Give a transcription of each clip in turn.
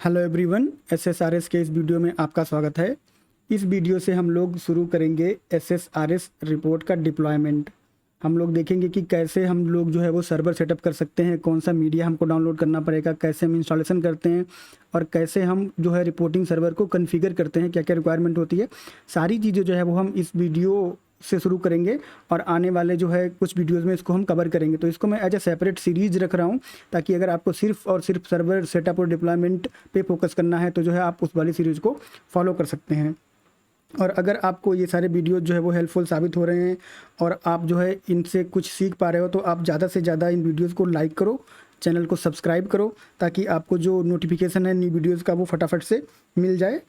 Hello everyone, एसएसआरएस के इस video में आपका स्वागत है। इस वीडियो से हम लोग शुरू करेंगे एसएसआरएस रिपोर्ट का डिप्लॉयमेंट। हम लोग देखेंगे कि कैसे हम लोग जो है वो सर्वर सेटअप कर सकते हैं, कौन सा मीडिया हमको डाउनलोड करना पड़ेगा, कैसे हम इंस्टॉलेशन करते हैं और कैसे हम जो है रिपोर्टिंग सर्वर को कॉन्फ़िगर करते हैं, क्या क्या रिक्वायरमेंट होती है। सारी चीज़ें जो है वो हम इस वीडियो से शुरू करेंगे और आने वाले जो है कुछ वीडियोस में इसको हम कवर करेंगे। तो इसको मैं एज ए सेपरेट सीरीज रख रहा हूँ ताकि अगर आपको सिर्फ और सिर्फ सर्वर सेटअप और डिप्लॉयमेंट पे फोकस करना है तो जो है आप उस वाली सीरीज़ को फॉलो कर सकते हैं। और अगर आपको ये सारे वीडियो जो है वो हेल्पफुल साबित हो रहे हैं और आप जो है इनसे कुछ सीख पा रहे हो तो आप ज़्यादा से ज़्यादा इन वीडियोज़ को लाइक करो, चैनल को सब्सक्राइब करो ताकि आपको जो नोटिफिकेशन है न्यू वीडियोज़ का वो फटाफट से मिल जाए।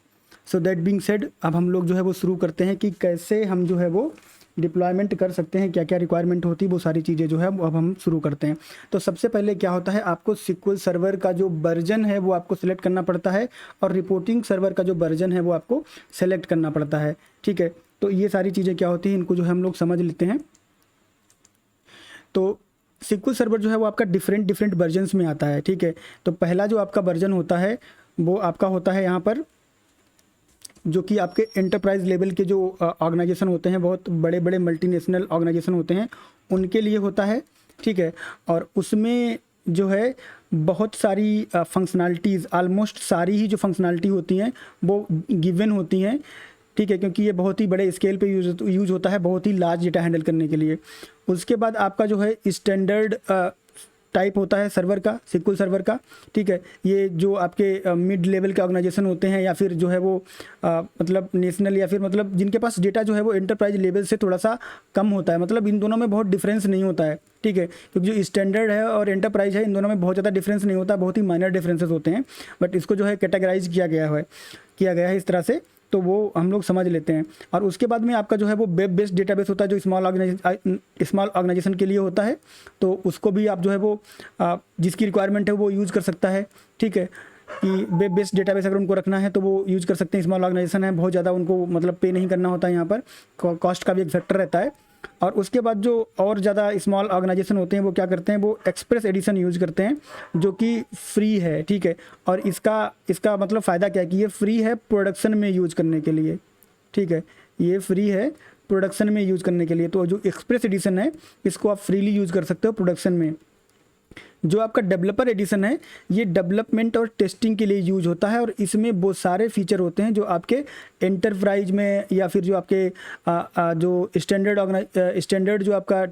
सो दैट बीइंग सेड, अब हम लोग जो है वो शुरू करते हैं कि कैसे हम जो है वो डिप्लॉयमेंट कर सकते हैं, क्या क्या रिक्वायरमेंट होती है, वो सारी चीज़ें जो है अब हम शुरू करते हैं। तो सबसे पहले क्या होता है, आपको सिक्वल सर्वर का जो वर्जन है वो आपको सिलेक्ट करना पड़ता है और रिपोर्टिंग सर्वर का जो वर्जन है वो आपको सेलेक्ट करना पड़ता है। ठीक है, तो ये सारी चीज़ें क्या होती हैं इनको जो है हम लोग समझ लेते हैं। तो सिक्वल सर्वर जो है वो आपका डिफरेंट वर्जन्स में आता है। ठीक है, तो पहला जो आपका वर्जन होता है वो आपका होता है यहाँ पर, जो कि आपके एंटरप्राइज लेवल के जो ऑर्गेनाइजेशन होते हैं, बहुत बड़े बड़े मल्टीनेशनल ऑर्गेनाइजेशन होते हैं, उनके लिए होता है। ठीक है, और उसमें जो है बहुत सारी फंक्शनैलिटीज़, ऑलमोस्ट सारी ही जो फंक्शनैलिटी होती हैं वो गिवन होती हैं। ठीक है, क्योंकि ये बहुत ही बड़े स्केल पे यूज होता है, बहुत ही लार्ज डेटा हैंडल करने के लिए। उसके बाद आपका जो है स्टैंडर्ड टाइप होता है सर्वर का, सिक्वल सर्वर का। ठीक है, ये जो आपके मिड लेवल के ऑर्गेनाइजेशन होते हैं या फिर जो है वो मतलब नेशनल या फिर मतलब जिनके पास डेटा जो है वो एंटरप्राइज लेवल से थोड़ा सा कम होता है, मतलब इन दोनों में बहुत डिफरेंस नहीं होता है। ठीक है, क्योंकि जो स्टैंडर्ड है और एंटरप्राइज है इन दोनों में बहुत ज़्यादा डिफरेंस नहीं होता, बहुत ही माइनर डिफरेंसेस होते हैं, बट इसको जो है कैटेगराइज किया गया है इस तरह से, तो वो हम लोग समझ लेते हैं। और उसके बाद में आपका जो है वो वेब बेस्ड डेटाबेस होता है जो स्मॉल ऑर्गेनाइजेशन के लिए होता है, तो उसको भी आप जो है वो जिसकी रिक्वायरमेंट है वो यूज़ कर सकता है। ठीक है, कि वेब बेस्ड डेटाबेस अगर उनको रखना है तो वो यूज़ कर सकते हैं। स्मॉल ऑर्गेनाइजेशन है, बहुत ज़्यादा उनको मतलब पे नहीं करना होता है, यहाँ पर कॉस्ट का भी एक फैक्टर रहता है। और उसके बाद जो और ज़्यादा स्मॉल ऑर्गेनाइजेशन होते हैं वो क्या करते हैं, वो एक्सप्रेस एडिशन यूज़ करते हैं जो कि फ्री है। ठीक है, और इसका मतलब फ़ायदा क्या है कि ये फ्री है प्रोडक्शन में यूज़ करने के लिए। ठीक है, ये फ्री है प्रोडक्शन में यूज़ करने के लिए, तो जो एक्सप्रेस एडिशन है इसको आप फ्रीली यूज़ कर सकते हो प्रोडक्शन में। जो आपका डेवलपर एडिशन है ये डेवलपमेंट और टेस्टिंग के लिए यूज होता है और इसमें बहुत सारे फीचर होते हैं जो आपके एंटरप्राइज में या फिर जो आपके जो स्टैंडर्ड जो आपका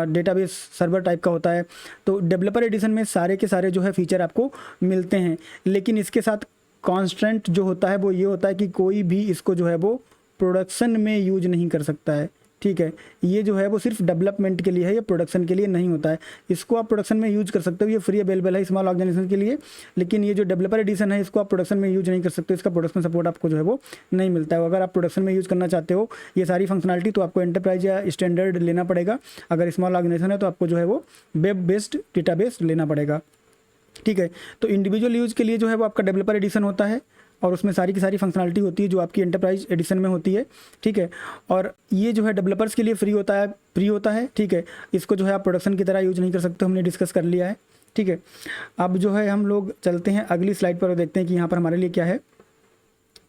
डेटाबेस सर्वर टाइप का होता है, तो डेवलपर एडिशन में सारे के सारे जो है फीचर आपको मिलते हैं। लेकिन इसके साथ कॉन्स्टेंट जो होता है वो ये होता है कि कोई भी इसको जो है वो प्रोडक्शन में यूज नहीं कर सकता है। ठीक है, ये जो है वो सिर्फ डेवलपमेंट के लिए है, ये प्रोडक्शन के लिए नहीं होता है। इसको आप प्रोडक्शन में यूज कर सकते हो, ये फ्री अवेलेबल है स्मॉल ऑर्गेनाइजेशन के लिए, लेकिन ये जो डेवलपर एडिशन है इसको आप प्रोडक्शन में यूज नहीं कर सकते, इसका प्रोडक्शन सपोर्ट आपको जो है वो नहीं मिलता है। अगर आप प्रोडक्शन में यूज़ करना चाहते हो ये सारी फंक्शनलिटी तो आपको एंटरप्राइज या स्टैंडर्ड लेना पड़ेगा। अगर स्मॉल ऑर्गेनाइजेशन है तो आपको जो है वो वेब बेस्ड डेटाबेस लेना पड़ेगा। ठीक है, तो इंडिविजुअल यूज़ के लिए जो है वो आपका डेवलपर एडिशन होता है और उसमें सारी की सारी फंक्शनलिटी होती है जो आपकी एंटरप्राइज एडिशन में होती है। ठीक है, और ये जो है डेवलपर्स के लिए फ्री होता है। ठीक है, इसको जो है आप प्रोडक्शन की तरह यूज नहीं कर सकते, हमने डिस्कस कर लिया है। ठीक है, अब जो है हम लोग चलते हैं अगली स्लाइड पर और देखते हैं कि यहाँ पर हमारे लिए क्या है।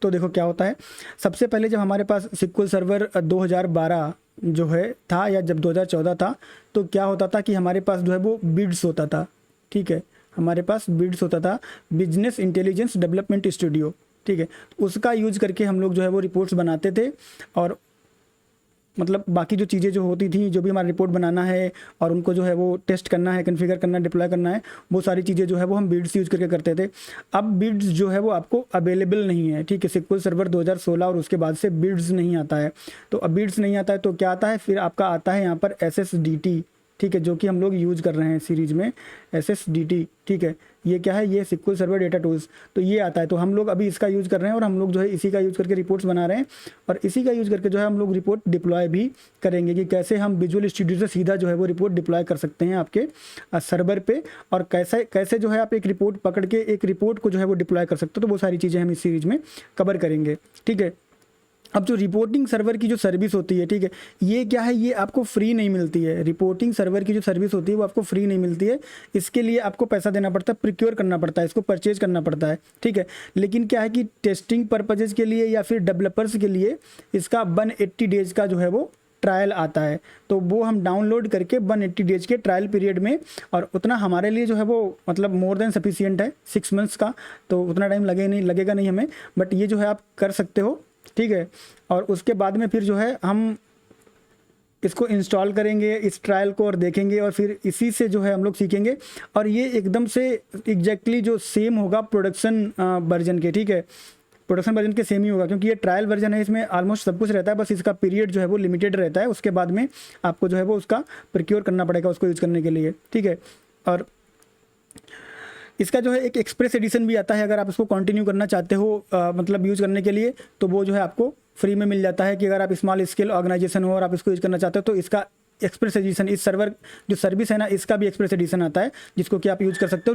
तो देखो क्या होता है, सबसे पहले जब हमारे पास सिक्वल सर्वर 2012 जो है था या जब 2014 था, तो क्या होता था कि हमारे पास जो है वो बिड्स होता था। ठीक है, हमारे पास बिड्स होता था, बिजनेस इंटेलिजेंस डेवलपमेंट स्टूडियो। ठीक है, उसका यूज करके हम लोग जो है वो रिपोर्ट्स बनाते थे और मतलब बाकी जो चीज़ें जो होती थी, जो भी हमारा रिपोर्ट बनाना है और उनको जो है वो टेस्ट करना है, कॉन्फ़िगर करना है, डिप्लॉय करना है, वो सारी चीज़ें जो है वो हम बिड्स यूज़ करके करते थे। अब बिड्स जो है वो आपको अवेलेबल नहीं है। ठीक है, सिक्वल सर्वर 2016 और उसके बाद से बिड्स नहीं आता है। तो अब बिड्स नहीं आता है तो क्या आता है, फिर आपका आता है यहाँ पर SSDT। ठीक है, जो कि हम लोग यूज़ कर रहे हैं सीरीज में SSDT। ठीक है, ये क्या है, ये सिक्वल सर्वर डेटा टूल्स, तो ये आता है, तो हम लोग अभी इसका यूज़ कर रहे हैं और हम लोग जो है इसी का यूज़ करके रिपोर्ट्स बना रहे हैं और इसी का यूज़ करके जो है हम लोग रिपोर्ट डिप्लॉय भी करेंगे कि कैसे हम विजुअल स्टूडियो से सीधा जो है वो रिपोर्ट डिप्लॉय कर सकते हैं आपके सर्वर पे, और कैसे कैसे जो है आप एक रिपोर्ट पकड़ के एक रिपोर्ट को जो है वो डिप्लॉय कर सकते हो। तो वो सारी चीज़ें हम इस सीरीज में कवर करेंगे। ठीक है, अब जो रिपोर्टिंग सर्वर की जो सर्विस होती है, ठीक है, ये क्या है, ये आपको फ्री नहीं मिलती है। रिपोर्टिंग सर्वर की जो सर्विस होती है वो आपको फ्री नहीं मिलती है, इसके लिए आपको पैसा देना पड़ता है, प्रिक्योर करना पड़ता है, इसको परचेज करना पड़ता है, ठीक है। लेकिन क्या है कि टेस्टिंग पर्पजेज के लिए या फिर डेवलपर्स के लिए इसका 180 डेज का जो है वो ट्रायल आता है, तो वो हम डाउनलोड करके 180 डेज के ट्रायल पीरियड में, और उतना हमारे लिए जो है वो मतलब मोर देन सफिशिएंट है 6 मंथ्स का, तो उतना टाइम लगेगा नहीं हमें, बट ये जो है आप कर सकते हो, ठीक है। और उसके बाद में फिर जो है हम इसको इंस्टॉल करेंगे इस ट्रायल को और देखेंगे, और फिर इसी से जो है हम लोग सीखेंगे, और ये एकदम से एग्जैक्टली जो सेम होगा प्रोडक्शन वर्जन के, ठीक है, प्रोडक्शन वर्जन के सेम ही होगा, क्योंकि ये ट्रायल वर्जन है, इसमें ऑलमोस्ट सब कुछ रहता है, बस इसका पीरियड जो है वो लिमिटेड रहता है, उसके बाद में आपको जो है वो उसका प्रोक्योर करना पड़ेगा उसको यूज़ करने के लिए, ठीक है। और इसका जो है एक एक्सप्रेस एडिशन भी आता है, अगर आप इसको कंटिन्यू करना चाहते हो मतलब यूज़ करने के लिए, तो वो जो है आपको फ्री में मिल जाता है, कि अगर आप स्मॉल स्केल ऑर्गेनाइजेशन हो और आप इसको यूज़ करना चाहते हो तो इसका एक्सप्रेस एडिशन, इस सर्वर जो सर्विस है ना, इसका भी एक्सप्रेस एडिशन आता है, जिसको कि आप यूज़ कर सकते हो,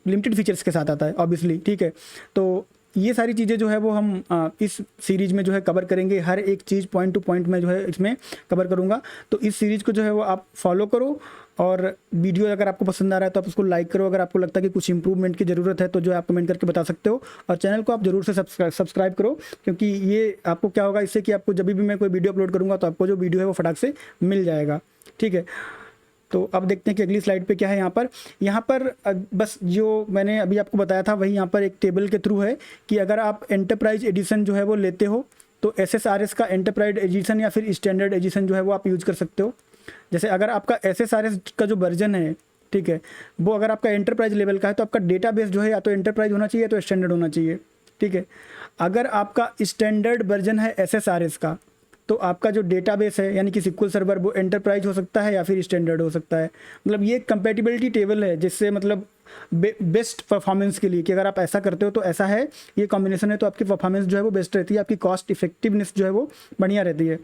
लिमिटेड फीचर्स के साथ आता है ऑब्वियसली, ठीक है। तो ये सारी चीज़ें जो है वो हम इस सीरीज़ में जो है कवर करेंगे, हर एक चीज़ पॉइंट टू पॉइंट में जो है इसमें कवर करूँगा। तो इस सीरीज़ को जो है वो आप फॉलो करो, और वीडियो अगर आपको पसंद आ रहा है तो आप उसको लाइक करो, अगर आपको लगता है कि कुछ इंप्रूवमेंट की ज़रूरत है तो जो है आप कमेंट करके बता सकते हो, और चैनल को आप ज़रूर से सब्सक्राइब करो, क्योंकि ये आपको क्या होगा इससे कि आपको जब भी मैं कोई वीडियो अपलोड करूँगा तो आपको जो वीडियो है वो फटाक से मिल जाएगा, ठीक है। तो अब देखते हैं कि अगली स्लाइड पे क्या है। यहाँ पर बस जो मैंने अभी आपको बताया था वही यहाँ पर एक टेबल के थ्रू है, कि अगर आप एंटरप्राइज एडिशन जो है वो लेते हो तो SSRS का एंटरप्राइज एडिशन या फिर स्टैंडर्ड एडिशन जो है वो आप यूज़ कर सकते हो। जैसे अगर आपका SSRS का जो वर्जन है, ठीक है, वो अगर आपका एंटरप्राइज लेवल का है तो आपका डेटाबेस जो है या तो एंटरप्राइज होना चाहिए या तो स्टैंडर्ड होना चाहिए, ठीक है। अगर आपका स्टैंडर्ड वर्जन है SSRS का, तो आपका जो डेटाबेस है यानी कि SQL सर्वर वो एंटरप्राइज हो सकता है या फिर स्टैंडर्ड हो सकता है। मतलब ये कंपैटिबिलिटी टेबल है, जिससे मतलब बेस्ट परफॉर्मेंस के लिए, कि अगर आप ऐसा करते हो तो ऐसा है, ये कॉम्बिनेशन है तो आपकी परफॉर्मेंस जो है वो बेस्ट रहती है, आपकी कॉस्ट इफेक्टिवनेस जो है वो बढ़िया रहती है।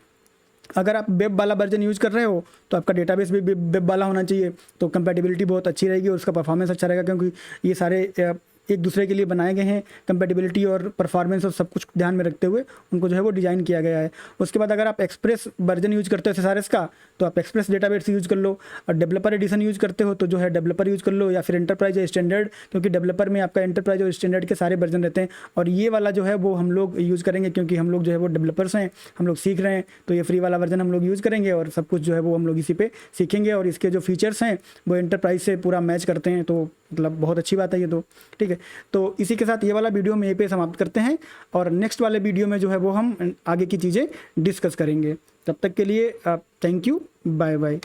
अगर आप वेब वाला वर्जन यूज़ कर रहे हो तो आपका डेटाबेस भी वेब वाला होना चाहिए, तो कंपैटिबिलिटी बहुत अच्छी रहेगी और उसका परफॉर्मेंस अच्छा रहेगा, क्योंकि ये सारे एक दूसरे के लिए बनाए गए हैं, कंपैटिबिलिटी और परफॉर्मेंस और सब कुछ ध्यान में रखते हुए उनको जो है वो डिज़ाइन किया गया है। उसके बाद अगर आप एक्सप्रेस वर्जन यूज़ करते हो SSRS का, तो आप एक्सप्रेस डेटाबेस यूज़ कर लो, और डेवलपर एडिशन यूज़ करते हो तो जो है डेवलपर यूज़ कर लो, या फिर एंटरप्राइज या स्टैंडर्ड, क्योंकि डेवलपर में आपका एंटरप्राइज और स्टैंडर्ड के सारे वर्जन रहते हैं। और ये वाला जो है वो हम लोग यूज़ करेंगे, क्योंकि हम लोग जो है वो डेवलपर्स हैं, हम लोग सीख रहे हैं, तो ये फ्री वाला वर्जन हम लोग यूज़ करेंगे, और सब कुछ जो है वो हम लोग इसी पे सीखेंगे, और इसके जो फीचर्स हैं वो एंटरप्राइज से पूरा मैच करते हैं, तो मतलब बहुत अच्छी बात है ये तो, ठीक है। तो इसी के साथ ये वाला वीडियो हम यहीं पे समाप्त करते हैं, और नेक्स्ट वाले वीडियो में जो है वो हम आगे की चीज़ें डिस्कस करेंगे। तब तक के लिए थैंक यू, बाय बाय।